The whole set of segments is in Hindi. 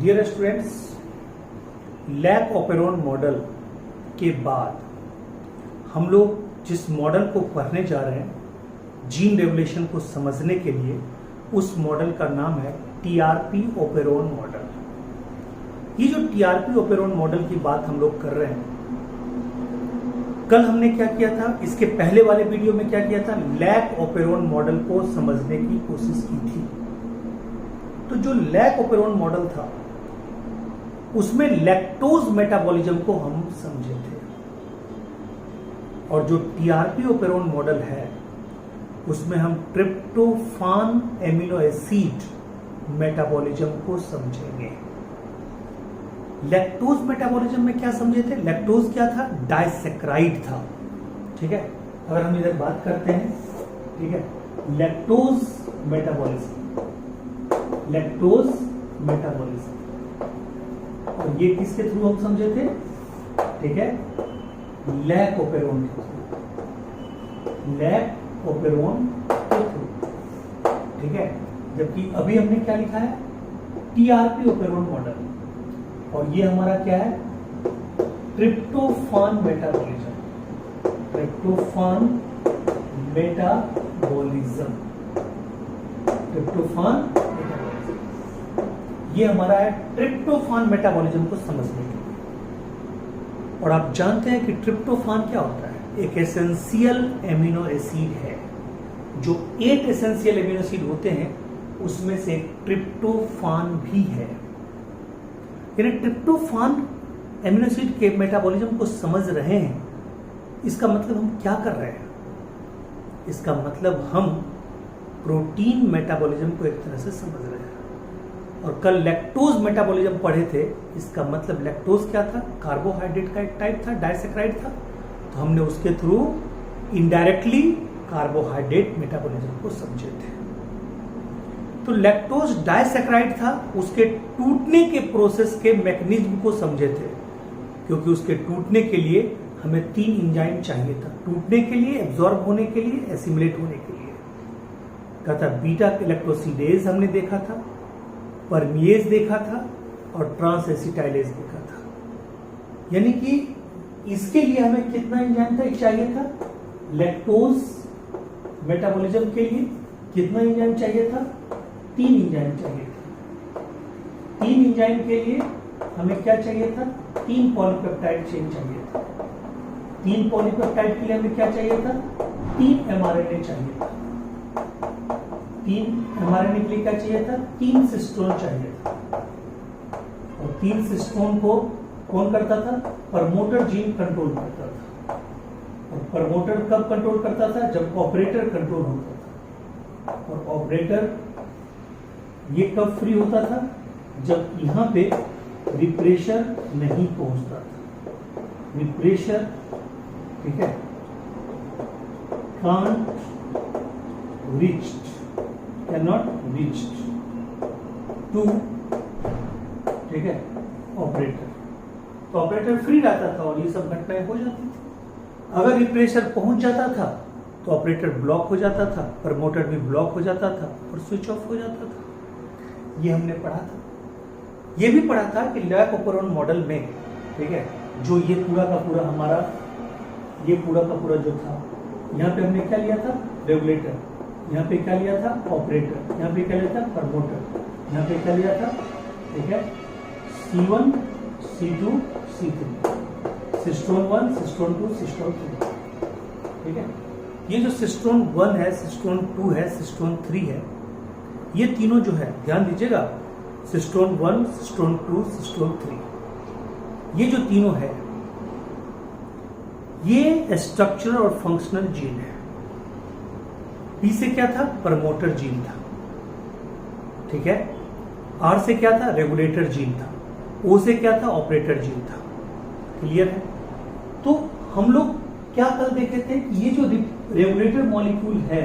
Dear students, lac operon model के बाद हम लोग जिस मॉडल को पढ़ने जा रहे हैं जीन रेगुलेशन को समझने के लिए, उस मॉडल का नाम है टीआरपी ओपेरोन मॉडल। ये जो टीआरपी ओपेरोन मॉडल की बात हम लोग कर रहे हैं, कल हमने क्या किया था, इसके पहले वाले वीडियो में क्या किया था, लैक ओपेरोन मॉडल को समझने की कोशिश की थी। तो जो लैक ओपेरोन मॉडल था उसमें लैक्टोज मेटाबॉलिज्म को हम समझे थे, और जो टीआरपी ओपेरोन मॉडल है उसमें हम ट्रिप्टोफान एमिनो एसिड मेटाबॉलिज्म को समझेंगे। लैक्टोज मेटाबॉलिज्म में क्या समझे थे, लैक्टोज क्या था, डाइसैकराइड था। ठीक है, अगर हम इधर बात करते हैं, ठीक है, लैक्टोज मेटाबॉलिज्म, लैक्टोज मेटाबॉलिज्म, और ये किसके थ्रू हम समझे थे, ठीक है, लैक ओपेरोन के थ्रू, लैक ओपेरोन के थ्रू। ठीक है, जबकि अभी हमने क्या लिखा है, टीआरपी ओपेरोन मॉडल, और ये हमारा क्या है, tryptophan metabolism, tryptophan metabolism, tryptophan metabolism, ये हमारा है ट्रिप्टोफान मेटाबॉलिज्म को समझने के लिए। और आप जानते हैं कि ट्रिप्टोफान क्या होता है, एक एसेंशियल एमिनो एसिड है। जो 8 एसेंशियल एमिनो एसिड होते हैं उसमें से ट्रिप्टोफान भी है। यानी ट्रिप्टोफान एमिनो एसिड के मेटाबॉलिज्म को समझ रहे हैं, इसका मतलब हम क्या कर रहे हैं, इसका मतलब हम प्रोटीन मेटाबॉलिज्म को एक तरह से समझ रहे हैं। और कल लैक्टोज मेटाबॉलिज्म पढ़े थे, इसका मतलब लैक्टोज क्या था, कार्बोहाइड्रेट का एक टाइप था, डाइसैकराइड था, तो हमने उसके थ्रू इनडायरेक्टली कार्बोहाइड्रेट मेटाबॉलिज्म को समझे थे। तो लैक्टोज डाइसैकराइड था, उसके टूटने के प्रोसेस के मैकेनिज्म को समझे थे, क्योंकि उसके टूटने के लिए हमें 3 एंजाइम चाहिए था, टूटने के लिए, एब्जॉर्ब होने के लिए, एसिमिलेट होने के लिए। क्या था, बीटा इलेक्ट्रोसिडेज हमने देखा था, परमिएज देखा था, और ट्रांस एसिटाइलेज देखा था। यानी कि इसके लिए हमें कितना एंजाइम था चाहिए था, लैक्टोज मेटाबॉलिज्म के लिए कितना एंजाइम चाहिए था, 3 एंजाइम चाहिए था। 3 एंजाइम के लिए हमें क्या चाहिए था, 3 पॉलीपेप्टाइड चेन चाहिए था। 3 पॉलीपेप्टाइड के लिए हमें क्या चाहिए था, 3 एमआरएनए चाहिए था। 3 एमआरएनए के लिए क्या चाहिए था, 3 सिस्टोन चाहिए था। और 3 सिस्टोन को कौन करता था, प्रमोटर जीन कंट्रोल करता था। और प्रमोटर कब कंट्रोल करता था, जब ऑपरेटर कंट्रोल होता था। और ऑपरेटर ये कब फ्री होता था, जब यहां पे रिप्रेशर नहीं पहुंचता था। रिप्रेशर, ठीक है, can't reached, can not reached to, ठीक है, ऑपरेटर। तो ऑपरेटर फ्री रहता था और ये सब घटनाएं हो जाती थी। अगर रिप्रेशर पहुंच जाता था तो ऑपरेटर ब्लॉक हो जाता था, प्रमोटर भी ब्लॉक हो जाता था और स्विच ऑफ हो जाता था। ये हमने पढ़ा था। ये भी पढ़ा था कि लैक ओपेरोन मॉडल में, ठीक है, जो ये पूरा का पूरा हमारा, ये पूरा का पूरा जो था, यहाँ पे हमने क्या लिया था, रेगुलेटर, यहाँ पे क्या लिया था, ऑपरेटर, यहाँ पे क्या लिया था, प्रमोटर, यहाँ पे क्या लिया था, ठीक है, C1, C2, C3, cistron 1, cistron 2, cistron 3। ठीक है, ये जो सिस्टोन 1 है, सिस्टोन 2 है, सिस्टोन 3 है, ये तीनों जो है, ध्यान दीजिएगा, सिस्टोन 1, सिस्टोन 2, सिस्टोन 3, ये जो तीनों है, ये स्ट्रक्चरल और फंक्शनल जीन है। पी से क्या था, प्रमोटर जीन था, ठीक है, आर से क्या था, रेगुलेटर जीन था, ओ से क्या था, ऑपरेटर जीन था। क्लियर है। तो हम लोग क्या कल देखे थे कि ये जो रेगुलेटर मॉलिक्यूल है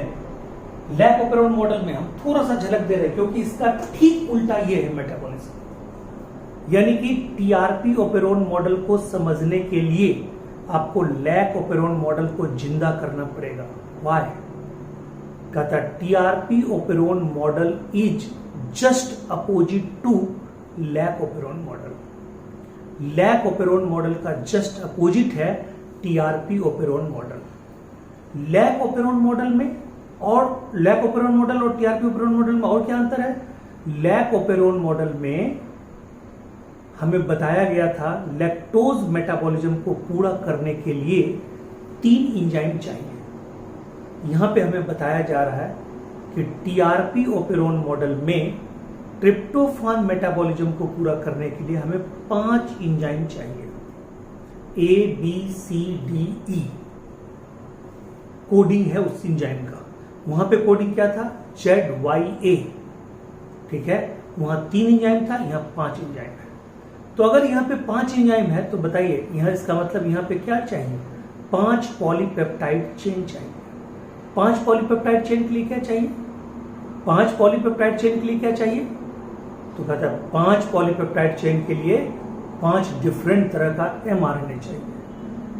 लैक ओपेरोन मॉडल में, हम थोड़ा सा झलक दे रहे हैं, क्योंकि इसका ठीक उल्टा ये है मेटाबॉलिज्म। यानी कि टीआरपी ओपेरोन मॉडल को समझने के लिए आपको लैक ओपेरोन मॉडल को जिंदा करना पड़ेगा। वाई? कहता TRP operon model is just opposite to lac operon model. Lac operon model का जस्ट अपोजिट है TRP operon model. Lac operon model में और लैक ओपेरोन मॉडल और टीआरपी ओपेरोन मॉडल में और क्या अंतर है? लैक ओपेरोन मॉडल में हमें बताया गया था लैक्टोज मेटाबॉलिज्म को पूरा करने के लिए 3 एंजाइम चाहिए। यहां पे हमें बताया जा रहा है कि टीआरपी ओपेरोन मॉडल में ट्रिप्टोफान मेटाबॉलिज्म को पूरा करने के लिए हमें 5 एंजाइम चाहिए। ABCDE कोडिंग है उस एंजाइम का। वहां पे कोडिंग क्या था? ZYA। ठीक है, वहां 3 एंजाइम था, यहां 5 एंजाइम है। तो अगर यहां पे 5 एंजाइम है तो बताइए यहां इसका मतलब यहां पे क्या चाहिए? 5 पॉलीपेप्टाइड चेन चाहिए। 5 पॉलीपेप्टाइड चेन के लिए क्या चाहिए? 5 पॉलीपेप्टाइड चेन के लिए क्या चाहिए? तो कहता है 5 पॉलीपेप्टाइड चेन के लिए 5 डिफरेंट तरह का mRNA चाहिए।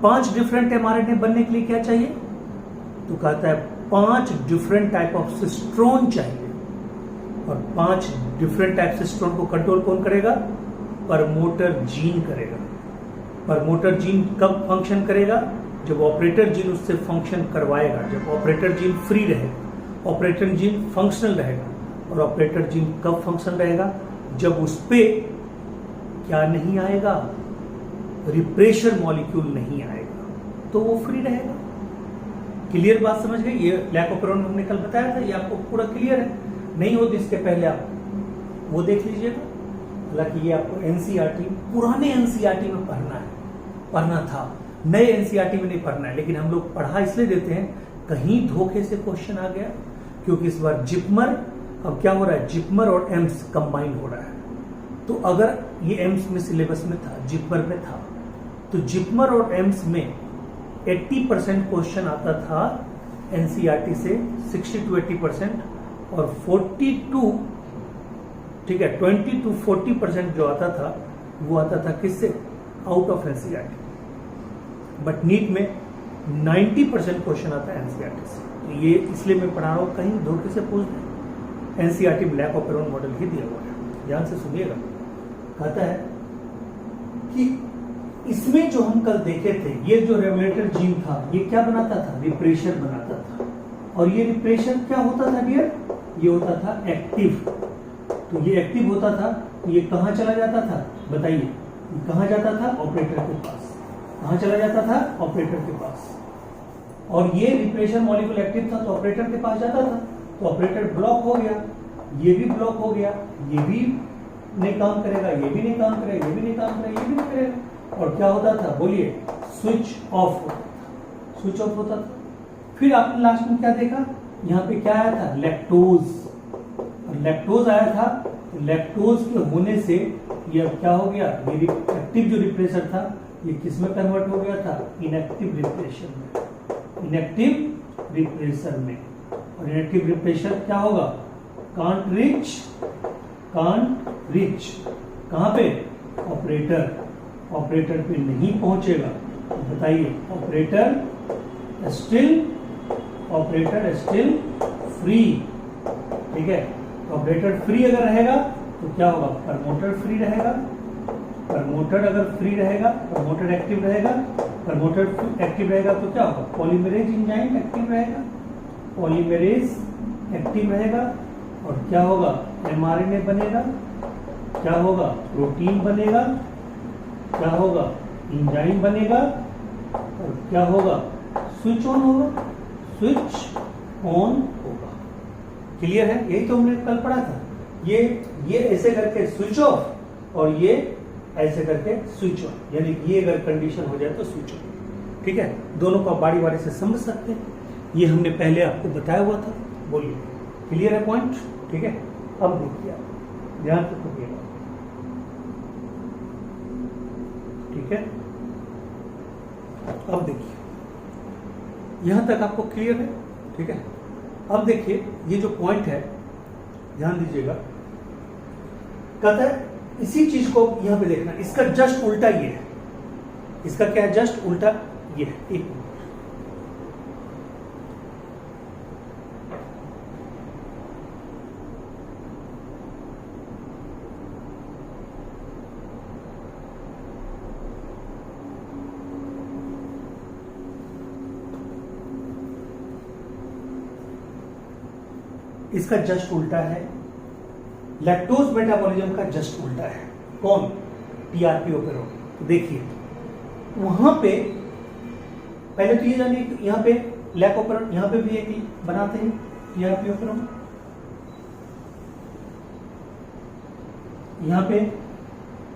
5 डिफरेंट mRNA बनने के लिए क्या चाहिए? तो कहता है 5 डिफरेंट टाइप ऑफ सिस्ट्रोन चाहिए। और 5 डिफरेंट टाइप सिस्ट्रोन को कंट्रोल कौन करेगा? प्रमोटर जीन करेगा। प्रमोटर जीन कब फंक्शन करेगा? जब ऑपरेटर जीन उससे फंक्शन करवाएगा। जब ऑपरेटर जीन फ्री रहेगा, ऑपरेटर जीन फंक्शनल रहेगा। और ऑपरेटर जीन कब फंक्शन रहेगा? जब उस पे क्या नहीं आएगा? रिप्रेशर मॉलिक्यूल नहीं आएगा, तो वो फ्री रहेगा। क्लियर बात समझ गए? ये लैक ओपेरोन हमने कल बताया था, ये आपको पूरा क्लियर है। नहीं हो तो इसके पहले आप वो देख लीजिएगा। हालांकि ये आपको एनसीईआरटी, पुराने एनसीईआरटी में पढ़ना था, नए एनसीईआरटी में नहीं पढ़ना है। लेकिन हम लोग पढ़ा इसलिए देते हैं कहीं धोखे से क्वेश्चन आ गया, क्योंकि इस बार जिपमर, अब क्या हो रहा है? जिपमर और एम्स कंबाइन हो रहा है। तो अगर ये एम्स में सिलेबस में था, जिपमर में था, तो जिपमर और एम्स में 80% क्वेश्चन आता था एनसीईआरटी से, 60 to 80%, और 42, ठीक है, 20 to 40% जो आता था वो आता था किससे? Out of NCERT. But NEET में 90% क्वेश्चन आता है एनसीईआरटी से। तो ये इसलिए मैं पढ़ा रहा हूं, कहीं धोखे से पूछ दें। एनसीईआरटी में लैक ओपेरोन मॉडल ही दिया हुआ है, ध्यान से सुनिएगा। कहता है कि इसमें जो हम कल देखे थे, ये जो रेगुलेटर जीन था, ये क्या बनाता था? रिप्रेशर बनाता था। और ये रिप्रेशर क्या होता था डियर? ये होता था एक्टिव। तो ये एक्टिव होता था, तो ये कहां चला जाता था? बताइए, कहां जाता था? ऑपरेटर के पास। कहां चला जाता था? ऑपरेटर के पास। और ये रिप्रेशर मॉलिक्यूल एक्टिव था तो ऑपरेटर के पास जाता था, तो ऑपरेटर ब्लॉक हो गया, ये भी ब्लॉक हो गया, ये भी नहीं काम करेगा, ये भी नहीं काम करेगा, ये भी नहीं काम करेगा, ये भी नहीं करेगा। और क्या होता था? बोलिए, स्विच ऑफ होता था। स्विच ऑफ होता था। फिर आपने लास्ट में क्या देखा? यहाँ पे क्या आया था? लैक्टोज। और लैक्टोज आया था, तो लैक्टोज के होने से ये क्या हो गया? ये एक्टिव जो रिप्रेशर था ये किस में कन्वर्ट हो गया था? इनएक्टिव रिप्रेशर में। इनएक्टिव रिप्रेशर में। और इनएक्टिव रिप्रेशर क्या होगा? कांट रीच कहां पे? ऑपरेटर। ऑपरेटर पे नहीं पहुंचेगा। तो बताइए, ऑपरेटर स्टिल फ्री। ठीक है, ऑपरेटर फ्री अगर रहेगा तो क्या होगा? प्रमोटर फ्री रहेगा। प्रमोटर अगर फ्री रहेगा, प्रमोटर एक्टिव रहेगा, प्रमोटर एक्टिव रहेगा तो क्या होगा? पॉलीमरेज एंजाइम एक्टिव रहेगा, पॉलीमरेज एक्टिव रहेगा। और क्या होगा? एमआरएनए बनेगा। क्या होगा? प्रोटीन बनेगा। क्या होगा? एंजाइम बनेगा। और क्या होगा? स्विच ऑन होगा। स्विच ऑन होगा। क्लियर है? यही तो हमने कल पढ़ा था। ये ऐसे करके स्विच ऑफ और ये ऐसे करके स्विच ऑन, यानी ये अगर कंडीशन हो जाए तो स्विच ऑन। ठीक है, दोनों को आप बारी बारी से समझ सकते हैं। ये हमने पहले आपको बताया हुआ था। बोलिए, क्लियर है पॉइंट? ठीक है, अब देखिए आप ध्यान से सुनिएगा। ठीक है, अब देखिए यहां तक आपको क्लियर है। ठीक है, अब देखिए ये जो पॉइंट है, ध्यान दीजिएगा। कहता है इसी चीज को यहां पे देखना, इसका जस्ट उल्टा ये है। इसका क्या है? जस्ट उल्टा ये है। एक मिनट, इसका जस्ट उल्टा है, लैक्टोज मेटाबॉलिज्म का जस्ट उल्टा है। कौन? TRP operon. तो देखिए वहां पे पहले तो ये जानिए कि यहाँ पे लैक ओपेरोन, यहाँ पे भी एक बनाते हैं टीआरपी ओपेरोन। यहाँ पे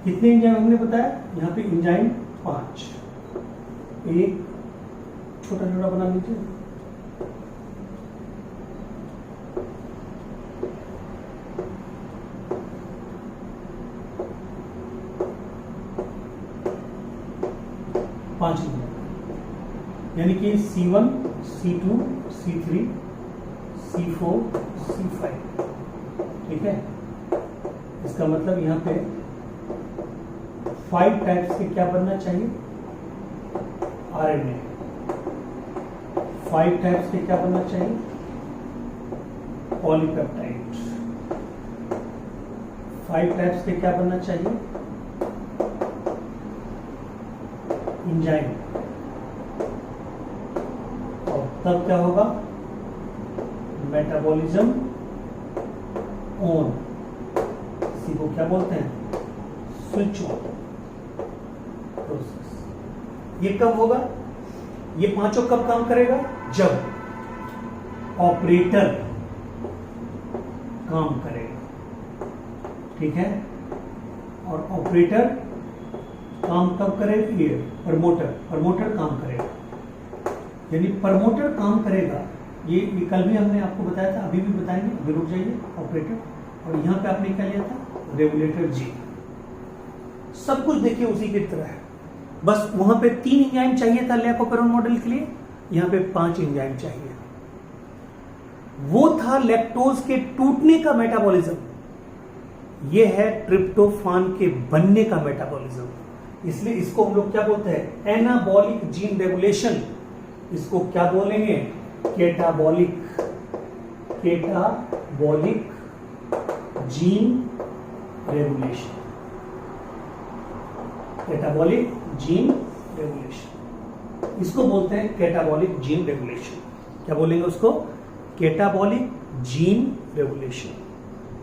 कितने एंजाइम हमने बताया? यहाँ पे एंजाइम 5, एक छोटा छोटा बना लीजिए, पांच एंजाइम, यानी कि C1, C2, C3, C4, C5। ठीक है, इसका मतलब यहाँ पे 5 टाइप्स के क्या बनना चाहिए? आरएनए। 5 टाइप्स के क्या बनना चाहिए? पॉलीपेप्टाइड। 5 टाइप्स के क्या बनना चाहिए? एंजाइम। और तब क्या होगा? Metabolism on. इसी को क्या बोलते हैं? Switch on process. ये कब होगा? ये पांचों कब काम करेगा? जब ऑपरेटर काम करेगा। ठीक है, और ऑपरेटर काम कब करेगा? ये प्रमोटर काम करेगा। यानी प्रमोटर काम करेगा, ये कल भी हमने आपको बताया था, अभी भी बताएंगे, अभी रुक जाइए। ऑपरेटर, और यहां पे आपने क्या लिया था? Regulator gene. सब कुछ देखिए उसी की तरह है, बस वहां पे 3 एंजाइम चाहिए था लैक ओपेरोन मॉडल के लिए, यहां पे 5 एंजाइम चाहिए। वो था लैक्टोज के टूटने का मेटाबॉलिज्म, ये है ट्रिप्टोफान के बनने का मेटाबॉलिज्म। इसलिए इसको हम लोग क्या बोलते हैं? Anabolic gene regulation. इसको क्या बोलेंगे? केटाबॉलिक जीन रेगुलेशन। केटाबॉलिक जीन रेगुलेशन, इसको बोलते हैं केटाबॉलिक जीन रेगुलेशन। क्या बोलेंगे उसको? केटाबॉलिक जीन रेगुलेशन।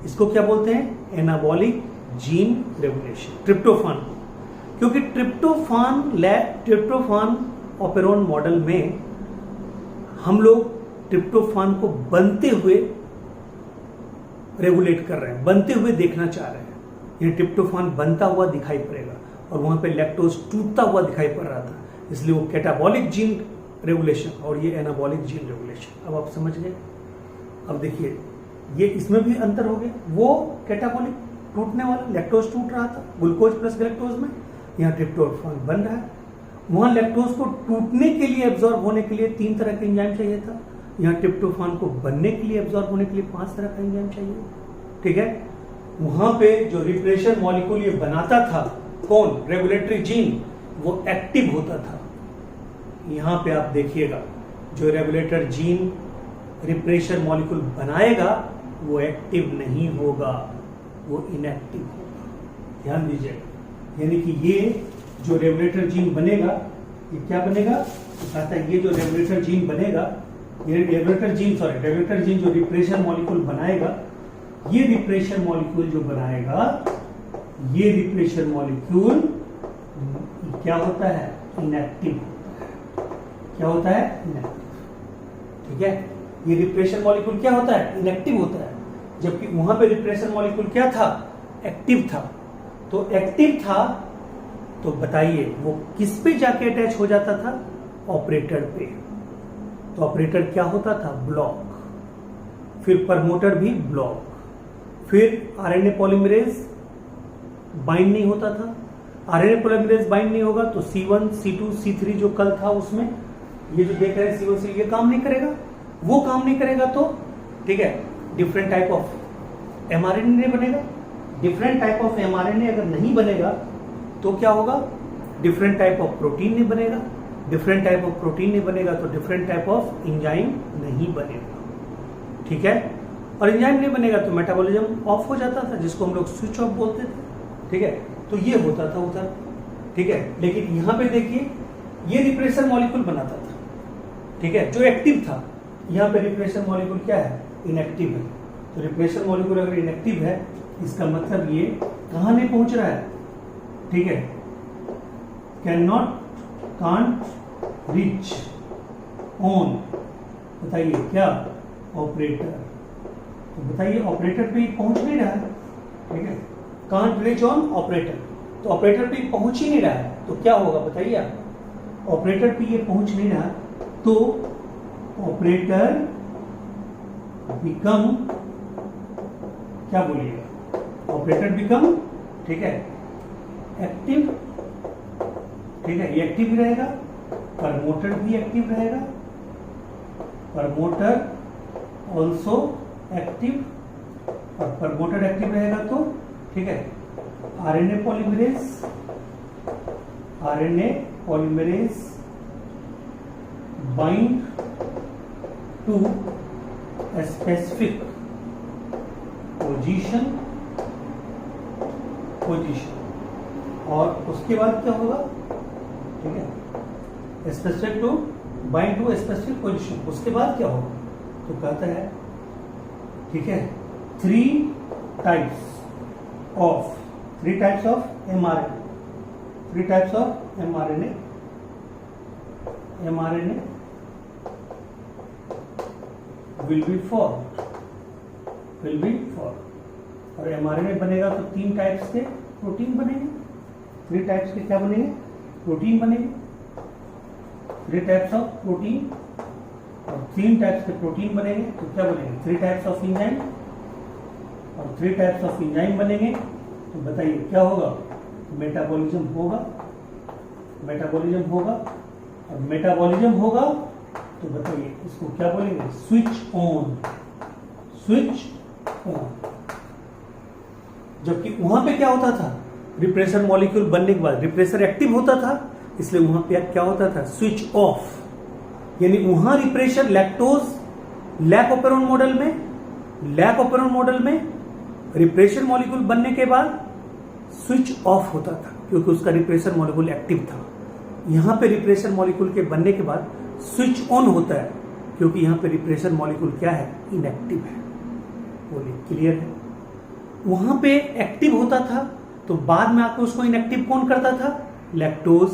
इसको क्या बोलते हैं? Anabolic gene regulation. ट्रिप्टोफान, क्योंकि ट्रिप्टोफान ओपेरोन मॉडल में हम लोग ट्रिप्टोफान को बनते हुए रेगुलेट कर रहे हैं, बनते हुए देखना चाह रहे हैं। ये ट्रिप्टोफान बनता हुआ दिखाई पड़ेगा और वहां पे लैक्टोज टूटता हुआ दिखाई पड़ रहा था, इसलिए वो कैटाबॉलिक जीन रेगुलेशन और ये एनाबॉलिक जीन रेगुलेशन। अब आप समझ गए। अब देखिए ये इसमें भी अंतर हो गया। वो कैटाबॉलिक टूटने वाला, लैक्टोज टूट रहा था ग्लूकोज प्लस गैलेक्टोज में, यहाँ ट्रिप्टोफान बन रहा है। वहां लैक्टोज को टूटने के लिए, एब्जॉर्ब होने के लिए 3 तरह के एंजाइम चाहिए था, यहाँ ट्रिप्टोफान को बनने के लिए, एब्जॉर्ब होने के लिए 5 तरह का एंजाइम चाहिए। ठीक है, वहां पे जो रिप्रेशर मॉलिक्यूल ये बनाता था, कौन? रेगुलेटरी जीन, वो एक्टिव होता था। यहां पे आप देखिएगा जो रेगुलेटर जीन रिप्रेशर मॉलिक्यूल बनाएगा वो एक्टिव नहीं होगा, वो इनएक्टिव होगा। ध्यान दीजिएगा, यानी कि ये जो रेगुलेटर जीन बनेगा, ये क्या बनेगा? कहता है ये जो रेगुलेटर जीन बनेगा, ये रेगुलेटर जीन जो रिप्रेशर मॉलिक्यूल बनाएगा, ये रिप्रेशर मॉलिक्यूल जो बनाएगा, ये रिप्रेशर मॉलिक्यूल क्या होता है? इनएक्टिव होता है। क्या होता है? इनएक्टिव। ठीक है, ये रिप्रेशर मॉलिक्यूल क्या होता है? इनएक्टिव होता है। जबकि वहां पे रिप्रेशर मॉलिक्यूल क्या था? एक्टिव था। तो एक्टिव था तो बताइए वो किस पे जाके अटैच हो जाता था? ऑपरेटर पे। तो ऑपरेटर क्या होता था? ब्लॉक। फिर प्रमोटर भी ब्लॉक। फिर आरएनए पॉलीमरेज बाइंड नहीं होता था। आरएनए पॉलीमरेज बाइंड नहीं होगा तो C1, C2, C3 जो कल था उसमें, ये जो देख रहे हैं C1, C, ये काम नहीं करेगा। वो काम नहीं करेगा तो ठीक है, डिफरेंट टाइप ऑफ एमआरएनए बनेगा। डिफरेंट टाइप ऑफ एमआरएनए अगर नहीं बनेगा तो क्या होगा? डिफरेंट टाइप ऑफ प्रोटीन नहीं बनेगा। डिफरेंट टाइप ऑफ प्रोटीन नहीं बनेगा तो डिफरेंट टाइप ऑफ एंजाइम नहीं बनेगा। ठीक है, और एंजाइम नहीं बनेगा तो मेटाबॉलिज्म ऑफ हो जाता था, जिसको हम लोग स्विच ऑफ बोलते थे। ठीक है, तो ये होता था उधर। ठीक है, लेकिन यहां पे देखिए ये रिप्रेशर मॉलिक्यूल बनाता था। ठीक है, जो एक्टिव था। यहां पे रिप्रेशर मॉलिक्यूल क्या है? इनएक्टिव है। तो रिप्रेशर मॉलिक्यूल अगर इनएक्टिव है, इसका मतलब ये कहां नहीं पहुंच रहा है, ठीक है, कांट रीच ऑन, बताइए क्या, ऑपरेटर। तो बताइए ऑपरेटर पे पहुंच नहीं रहा है, ठीक है, कांट रीच ऑन ऑपरेटर, तो ऑपरेटर पे पहुंच ही नहीं रहा है, तो क्या होगा बताइए आप, ऑपरेटर पे ये पहुंच नहीं रहा, तो ऑपरेटर बिकम, क्या बोलिएगा, ऑपरेटर बिकम, ठीक है, एक्टिव, ठीक है, ये एक्टिव रहेगा, प्रमोटर भी एक्टिव रहेगा, प्रमोटर ऑल्सो एक्टिव, और प्रमोटर एक्टिव रहेगा तो ठीक है, RNA polymerase bind to specific position, और उसके बाद क्या होगा, ठीक है, specific to bind to specific position, उसके बाद क्या होगा, तो कहता है, ठीक है, three types of mRNA will be formed, और mRNA बनेगा तो 3 टाइप्स के प्रोटीन बनेंगे, 3 टाइप्स के क्या बनेंगे, प्रोटीन बनेंगे, 3 टाइप्स ऑफ प्रोटीन, और 3 टाइप्स के प्रोटीन बनेंगे तो क्या बनेंगे, 3 टाइप्स ऑफ एंजाइम, और 3 टाइप्स ऑफ एंजाइम बनेंगे तो बताइए क्या होगा, मेटाबॉलिज्म होगा, और मेटाबॉलिज्म होगा तो बताइए इसको क्या बोलेंगे, स्विच ऑन। जबकि वहां पे क्या होता था, रिप्रेशर मॉलिक्यूल बनने के बाद रिप्रेशर एक्टिव होता था, इसलिए वहां पे क्या होता था, स्विच ऑफ, यानी वहां रिप्रेशर लैक ऑपेरॉन मॉडल में रिप्रेशर मॉलिक्यूल बनने के बाद स्विच ऑफ होता था, क्योंकि उसका रिप्रेशर मॉलिक्यूल एक्टिव था। यहां पे रिप्रेशर मॉलिक्यूल के बनने के बाद स्विच ऑन होता है, क्योंकि यहां पे रिप्रेशर मॉलिक्यूल क्या है, इनएक्टिव है। बोलिए क्लियर है। वहां पे एक्टिव होता था तो बाद में आकर उसको इनएक्टिव कौन करता था, लैक्टोज।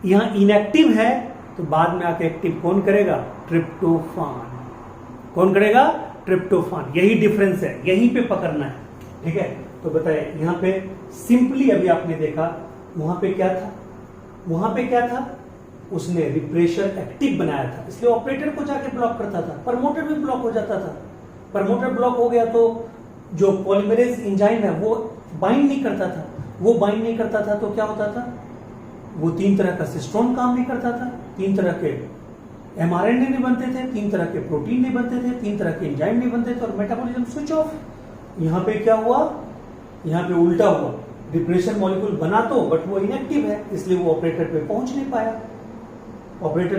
यहां इनएक्टिव है तो बाद में आके एक्टिव कौन करेगा, ट्रिप्टोफान। कौन करेगा, ट्रिप्टोफान। यही डिफरेंस है, यहीं पे पकड़ना है, ठीक है। तो बताइए यहां पे सिंपली अभी आपने देखा, वहां पे क्या था, उसने रिप्रेशर एक्टिव बनाया था, इसलिए ऑपरेटर को जाके ब्लॉक करता था, प्रमोटर भी ब्लॉक हो जाता था। प्रमोटर ब्लॉक हो गया तो जो पॉलीमरेज एंजाइम है वो बाइंड नहीं करता था, तो क्या होता था, वो 3 तरह का सिस्टोन काम नहीं करता था, 3 तरह के mRNA नहीं बनते थे, 3 तरह के प्रोटीन नहीं बनते थे, 3 तरह के एंजाइम नहीं बनते थे, और मेटाबॉलिज्म स्विच ऑफ। यहां पे क्या हुआ, यहां पे उल्टा हुआ, रिप्रेशर मॉलिक्यूल बना तो बट वो इनएक्टिव है, इसलिए वो ऑपरेटर पे पहुंच नहीं पाया, ऑपरेटर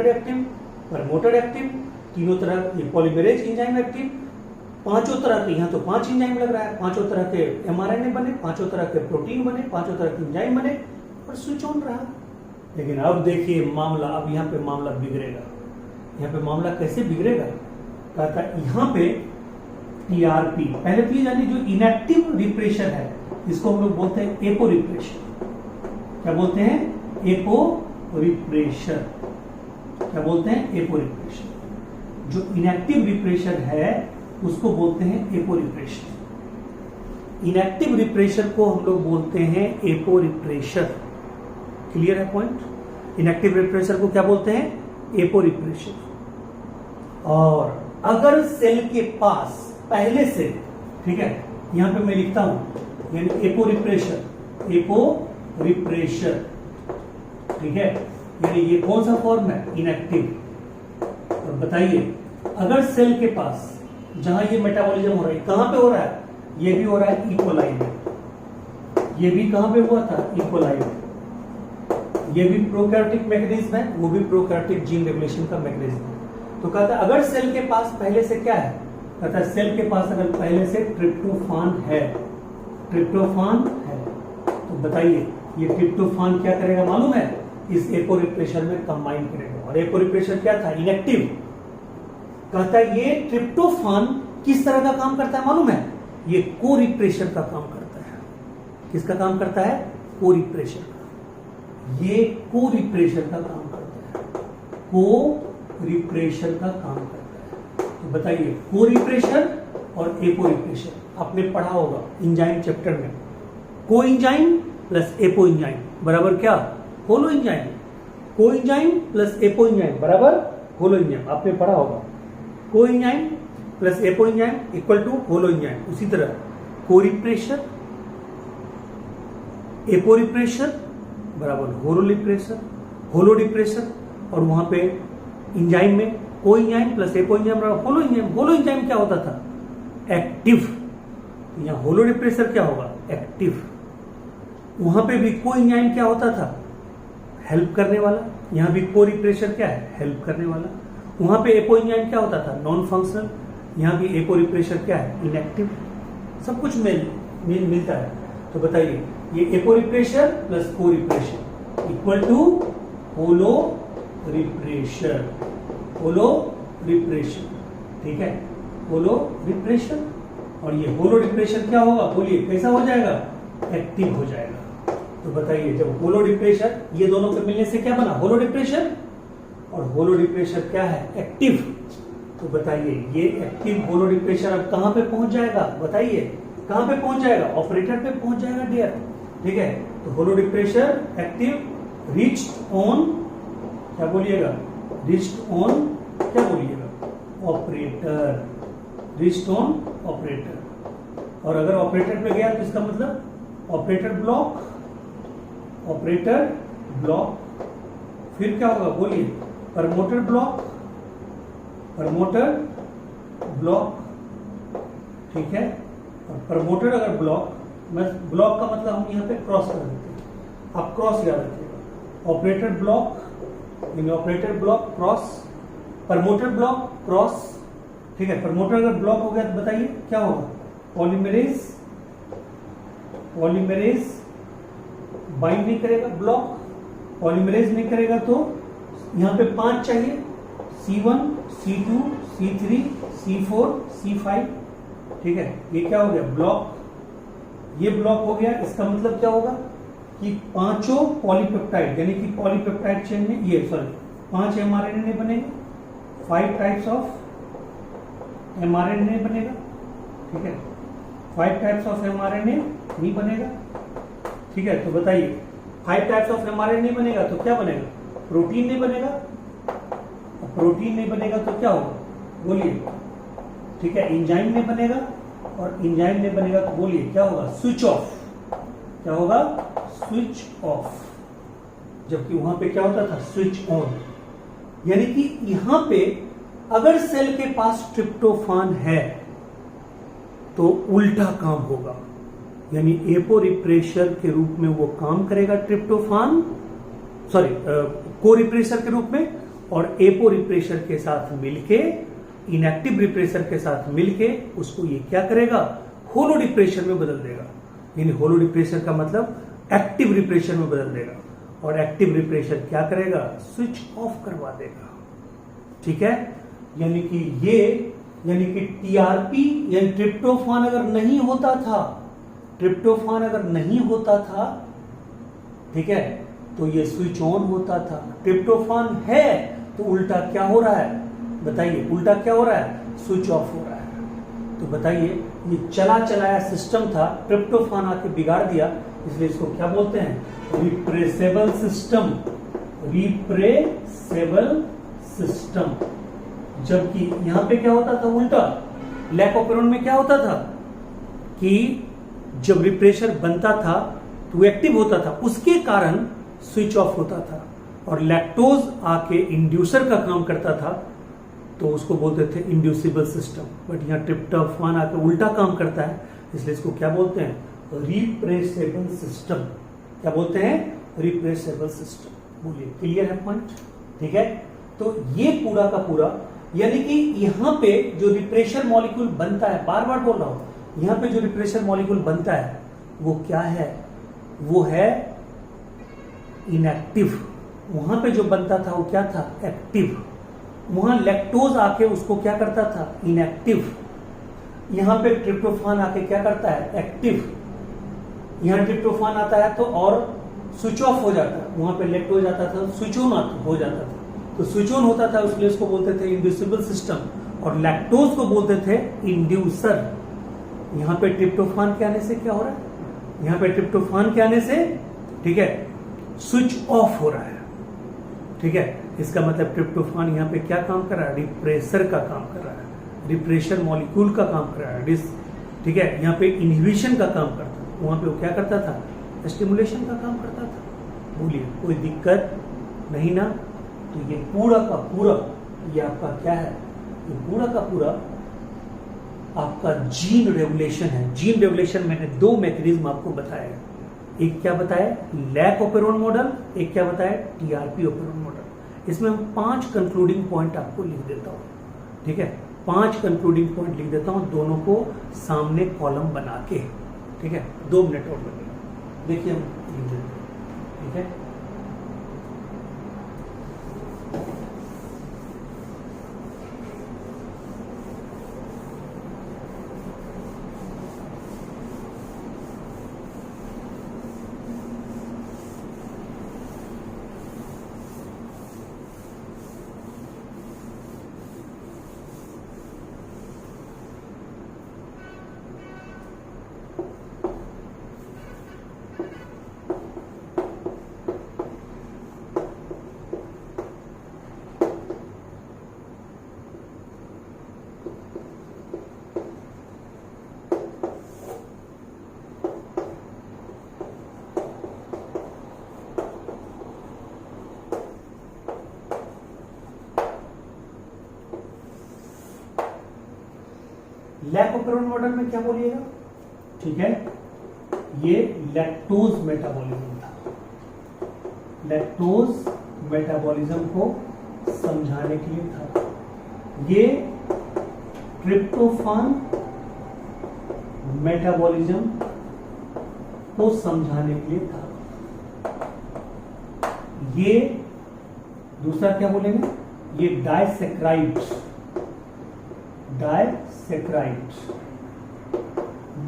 एक्टिव, प्रमोटर एक्टिव, तीनों तरह ये पॉलीमरेज एंजाइम एक्टिव, 5 तरह के, यहाँ तो 5 एंजाइम लग रहा है, 5 तरह के mRNA बने, 5 तरह के प्रोटीन बने, 5 तरह के एंजाइम बने, और स्विच ऑन रहा। लेकिन अब देखिए मामला, अब यहाँ पे मामला बिगड़ेगा। यहाँ पे मामला कैसे बिगड़ेगा, कहता यहाँ पे टीआरपी, पहले तो यानी जो इनएक्टिव रिप्रेशर है इसको हम लोग बोलते हैं एपो रिप्रेशर। क्या बोलते हैं, एपो रिप्रेशर। क्या बोलते हैं, एपो रिप्रेशर। जो इनएक्टिव रिप्रेशर है उसको बोलते हैं एपो रिप्रेशर। इनएक्टिव रिप्रेशर को हम लोग बोलते हैं एपो रिप्रेशर। क्लियर है पॉइंट। इनएक्टिव रिप्रेशर को क्या बोलते हैं, एपो रिप्रेशर। और अगर सेल के पास पहले से, ठीक है, यहां पे मैं लिखता हूं, यानी एपो रिप्रेशर, ठीक है, यानी ये कौन सा फॉर्म है, इनएक्टिव। और बताइए अगर सेल के पास जहां ये मेटाबॉलिज्म हो रहा है, कहां पे हो रहा है, ये भी हो रहा है इकोलाई में, ये भी कहां पे हुआ था, इकोलाई में, ये भी प्रोकैरियोटिक मैकेनिज्म है, वो भी प्रोकैरियोटिक जीन रेगुलेशन का मैकेनिज्म है। तो कहता है अगर सेल के पास पहले से क्या है, कहता है सेल के पास अगर पहले से ट्रिप्टोफान है, तो बताइए ये ट्रिप्टोफान क्या करेगा मालूम है, इस एपो रिप्रेशर में कंबाइन करेगा। और एपो रिप्रेशर क्या था, इनएक्टिव। कहता है ये ट्रिप्टोफान किस तरह का काम करता है मालूम है? ये को रिप्रेशर का काम करता है। किसका काम करता है? को रिप्रेशर का। ये को रिप्रेशर का काम करता है। को रिप्रेशर का काम करता है। तो बताइए, को रिप्रेशर और एपो रिप्रेशर आपने पढ़ा होगा इंजाइम चैप्टर में। को इंजाइम प्लस एपो इंजाइम बराबर क्या? Holoenzyme. Coenzyme plus apoenzyme बराबर होलो इंजाइम, आपने पढ़ा होगा। Coenzyme plus apoenzyme equal to holoenzyme. उसी तरह को रिप्रेशर, एपो रिप्रेशर बराबर होलो रिप्रेशर, होलो रिप्रेशर, और वहां पे इंजाइम में को इंजाइम प्लस एपो इंजाइम बराबर होलो इंजाइम। होलो इंजाइम क्या होता था? एक्टिव। यहां होलो रिप्रेशर क्या होगा? एक्टिव। वहां पे भी को इंजाइम क्या होता था? हेल्प करने वाला। यहां भी को रिप्रेशर क्या है? हेल्प करने वाला। वहां पे एपो इंजाइम क्या होता था? Non functional. यहां भी एपो रिप्रेशर क्या है? इनएक्टिव। सब कुछ मिलता है। तो बताइए, ये aporepressor plus corepressor equal to holorepressor. Holorepressor, ठीक है, होलो रिप्रेशर। और ये होलो रिप्रेशर क्या होगा? बोलिए कैसा हो जाएगा? एक्टिव हो जाएगा। तो बताइए, जब होलो रिप्रेशर, ये दोनों के मिलने से क्या बना? होलो रिप्रेशर। और होलो रिप्रेशर क्या है? एक्टिव। तो बताइए, ये एक्टिव होलो रिप्रेशर अब कहां पे पहुंच जाएगा? बताइए कहां पे पहुंच जाएगा? ऑपरेटर पे पहुंच जाएगा डियर, ठीक है। तो होलो रिप्रेशर एक्टिव रीच्ड ऑन, क्या बोलिएगा? रीच्ड ऑन, क्या बोलिएगा? ऑपरेटर। Reached on operator. और अगर ऑपरेटर पे गया तो इसका मतलब ऑपरेटर ब्लॉक, ऑपरेटर ब्लॉक। फिर क्या होगा? बोलिए, प्रमोटर ब्लॉक, प्रमोटर ब्लॉक, ठीक है। और प्रमोटर अगर ब्लॉक, ब्लॉक का मतलब हम यहां पे क्रॉस कर देते हैं, आप क्रॉस याद रखिएगा। Operator block, operator block cross, promoter block cross, ठीक है। प्रमोटर अगर ब्लॉक हो गया तो बताइए क्या होगा? पॉलीमरेज, पॉलीमरेज बाइंड नहीं करेगा, ब्लॉक पॉलीमरेज नहीं करेगा, तो यहां पे 5 चाहिए, C1, C2, C3, C4, C5, ठीक है। ये क्या हो गया? ब्लॉक। ये ब्लॉक हो गया। इसका मतलब क्या होगा कि पांचों पॉलीपेप्टाइड, यानी कि पॉलीपेप्टाइड चेन में ये 5 mRNA नहीं बनेगा, 5 टाइप्स ऑफ mRNA नहीं बनेगा, ठीक है। 5 टाइप्स ऑफ mRNA नहीं बनेगा, ठीक है। तो बताइए, 5 टाइप्स ऑफ mRNA नहीं बनेगा तो क्या बनेगा? प्रोटीन नहीं बनेगा। प्रोटीन नहीं बनेगा तो क्या होगा? बोलिए, ठीक है। एंजाइम नहीं बनेगा, और एंजाइम नहीं बनेगा तो बोलिए क्या होगा? Switch off. क्या होगा? Switch off. जबकि वहां पे क्या होता था? Switch on. यानी कि यहां पे अगर सेल के पास ट्रिप्टोफान है तो उल्टा काम होगा, यानी एपो रिप्रेशर के रूप में वो काम करेगा ट्रिप्टोफान, सॉरी को रिप्रेशर के रूप में, और एपो रिप्रेशर के साथ मिलके, इनएक्टिव रिप्रेशर के साथ मिलके उसको ये क्या करेगा? होलो रिप्रेशर में बदल देगा। यानी होलो रिप्रेशर का मतलब एक्टिव रिप्रेशर में बदल देगा, और एक्टिव रिप्रेशर क्या करेगा? स्विच ऑफ करवा देगा, ठीक है। यानी कि टीआरपी यानी ट्रिप्टोफान अगर नहीं होता था, ट्रिप्टोफान अगर नहीं होता था, ठीक है, तो ये स्विच ऑन होता था। ट्रिप्टोफान है तो उल्टा क्या हो रहा है? बताइए, उल्टा क्या हो रहा है? स्विच ऑफ हो रहा है। तो बताइए, ये चला चलाया सिस्टम था, ट्रिप्टोफान आके बिगाड़ दिया, इसलिए इसको क्या बोलते हैं? Repressible system. Repressible system. जबकि यहां पे क्या होता था? उल्टा। लैक ऑपेरॉन में क्या होता था कि जब रिप्रेशर बनता था तो एक्टिव होता था, उसके कारण स्विच ऑफ होता था, और लैक्टोज आके इंड्यूसर का काम करता था, तो उसको बोलते थे इंड्यूसिबल सिस्टम। बट यहाँ ट्रिप्टोफान आके उल्टा काम करता है, इसलिए इसको क्या बोलते हैं? Repressible system. क्या बोलते हैं? Repressible system. बोलिए, क्लियर है पॉइंट? ठीक है। तो ये पूरा का पूरा, यानी कि यहां पे जो रिप्रेशर मॉलिक्यूल बनता है, बार बार बोल रहा हूं, यहां पे जो रिप्रेशर मॉलिक्यूल बनता है वो क्या है? वो है इनएक्टिव। वहां पे जो बनता था वो क्या था? एक्टिव। वहां लैक्टोज आके उसको क्या करता था? इनएक्टिव। यहां पे ट्रिप्टोफान आके क्या करता है, एक्टिव, यहां ट्रिप्टोफान आता है तो और स्विच ऑफ हो जाता है, वहां पे लैक्टोज आता था स्विच ऑन हो जाता था, तो स्विच ऑन होता था, इसलिए उसको बोलते थे इंड्यूसिबल सिस्टम, और लैक्टोज को बोलते थे इंड्यूसर। यहां पे ट्रिप्टोफान के आने से क्या हो रहा है, यहां पे ट्रिप्टोफान के आने से, ठीक है, स्विच ऑफ हो रहा है, ठीक है। इसका मतलब ट्रिप्टोफान यहां पे क्या काम कर रहा है, रिप्रेसर का काम कर रहा है, रिप्रेशर मॉलिक्यूल का काम कर रहा है, ठीक है। यहाँ पे इनहिबिशन का काम करता है, वहां पे वो क्या करता था, स्टिमुलेशन का काम करता था। बोलिए कोई दिक्कत नहीं ना। तो ये पूरा का पूरा ये आपका क्या है, ये पूरा का पूरा आपका जीन रेगुलेशन है। जीन रेगुलेशन मैंने दो मैकेनिज्म आपको बताया, एक क्या बताया, लैक ओपेरोन मॉडल, एक क्या बताया, टीआरपी ओपेरोन मॉडल। इसमें हम 5 कंक्लूडिंग पॉइंट आपको लिख देता हूं, ठीक है, 5 कंक्लूडिंग पॉइंट लिख देता हूं, दोनों को सामने कॉलम बना के, ठीक है। 2 मिनट और लगेगा, देखिए हम लिख देते हैं, ठीक है। लैक ओपेरोन मॉडल में क्या बोलिएगा, ठीक है, ये लैक्टोज मेटाबॉलिज्म था, लैक्टोज मेटाबॉलिज्म को समझाने के लिए था। ये ट्रिप्टोफान मेटाबॉलिज्म को समझाने के लिए था। ये दूसरा क्या बोलेंगे, ये डाइसेक्राइड्स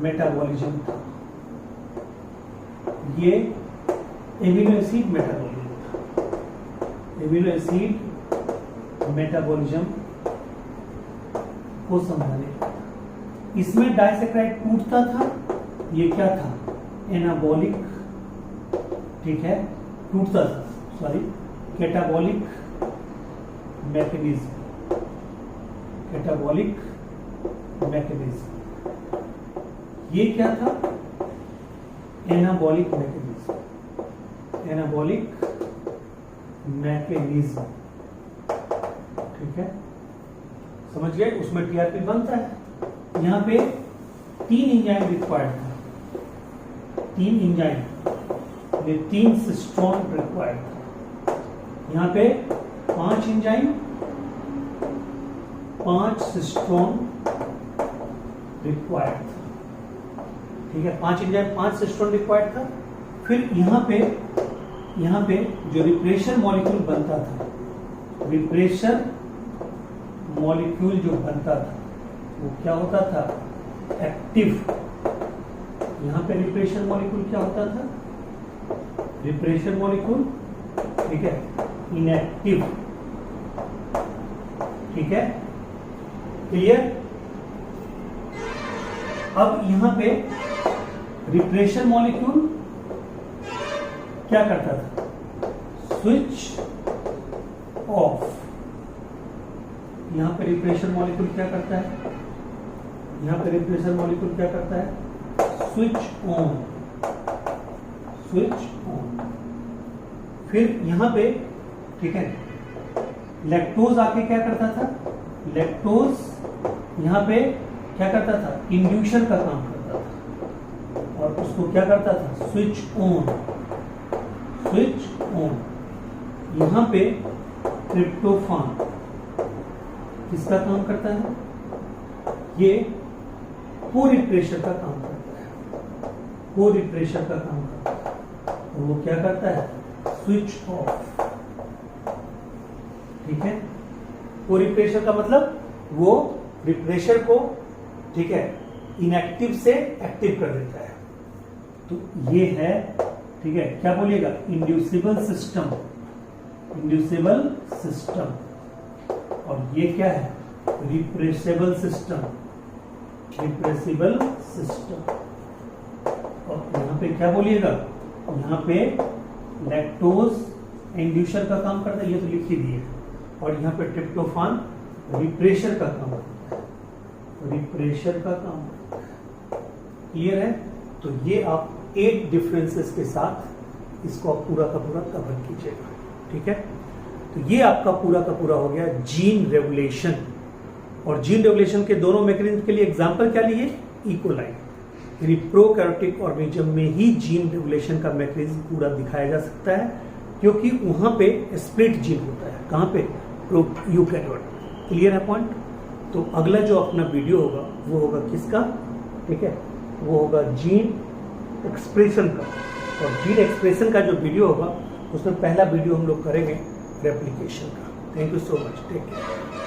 मेटाबॉलिज्म था, ये एमिनो एसिड मेटाबॉलिज्म था, एमिनो एसिड मेटाबॉलिज्म को समझाने का था। इसमें डाइसेक्राइड टूटता था, ये क्या था, एनाबॉलिक, ठीक है, टूटता था, sorry, catabolic mechanism, catabolic mechanism, ये क्या था, एनाबॉलिक मैकेनिज्म, एनाबॉलिक मैकेनिज्म, ठीक है, समझ गए। उसमें टीआरपी बनता है। यहां पे 3 एंजाइम रिक्वायर्ड था, 3 एंजाइम, ये 3 सिस्टोन रिक्वायर्ड था। यहां पे 5 एंजाइम, 5 सिस्टोन रिक्वायर्ड था, ठीक है, 5 एंजाइम 5 सिस्टोन रिक्वायर्ड था। फिर यहां पे जो रिप्रेशर मॉलिक्यूल बनता था, रिप्रेशर मॉलिक्यूल जो बनता था वो क्या होता था, एक्टिव। यहां पे रिप्रेशर मॉलिक्यूल क्या होता था, रिप्रेशर मॉलिक्यूल, ठीक है, इनएक्टिव, ठीक है, क्लियर। अब यहां पे रिप्रेशर मॉलिक्यूल क्या करता था, स्विच ऑफ। यहां पे रिप्रेशर मॉलिक्यूल क्या करता है, यहां पे रिप्रेशर मॉलिक्यूल क्या करता है, स्विच ऑन, स्विच ऑन। फिर यहां पे, ठीक है, लैक्टोज आके क्या करता था, लैक्टोज यहां पे क्या करता था, इंड्यूसर का काम करता था, और उसको क्या करता था, स्विच ऑन, स्विच ऑन। यहां पे ट्रिप्टोफान किसका काम करता है, ये को रिप्रेशर का काम करता है, को रिप्रेशर का काम करता है, तो वो क्या करता है, स्विच ऑफ, ठीक है। को रिप्रेशर का मतलब वो रिप्रेशर को ठीक है, इनएक्टिव से एक्टिव कर देता है। तो ये है, ठीक है, क्या बोलिएगा, इंड्यूसिबल सिस्टम, इंड्यूसिबल सिस्टम। और ये क्या है, रिप्रेसिबल सिस्टम, रिप्रेसिबल सिस्टम। और यहाँ पे क्या बोलिएगा, यहाँ पे लैक्टोज इंड्यूसर का काम करता है, ये तो लिख ही दिए। और यहाँ पे ट्रिप्टोफान रिप्रेशर का काम करता है, रिप्रेशर का काम करता है। क्लियर है? तो ये आप 8 डिफरेंसेस के साथ इसको आप पूरा का पूरा कवर कीजिएगा। ठीक है, तो ये आपका पूरा का पूरा हो गया जीन रेगुलेशन। और जीन रेगुलेशन के दोनों मैकेनिज्म के लिए एग्जांपल क्या लिए, इकोलाई, यानी प्रोकैरियोटिक ऑर्गेनिज्म में ही जीन रेगुलेशन का मैकेनिज्म पूरा दिखाया जा सकता है, क्योंकि वहां पे स्प्लिट जीन होता है। कहां पे, यूकैरियोट। क्लियर है पॉइंट? तो अगला जो अपना वीडियो होगा वो होगा किसका, ठीक है, वो होगा जीन एक्सप्रेशन का। और जीन एक्सप्रेशन का जो वीडियो होगा उसमें पहला वीडियो हम लोग करेंगे रेप्लिकेशन का। Thank you so much, take care.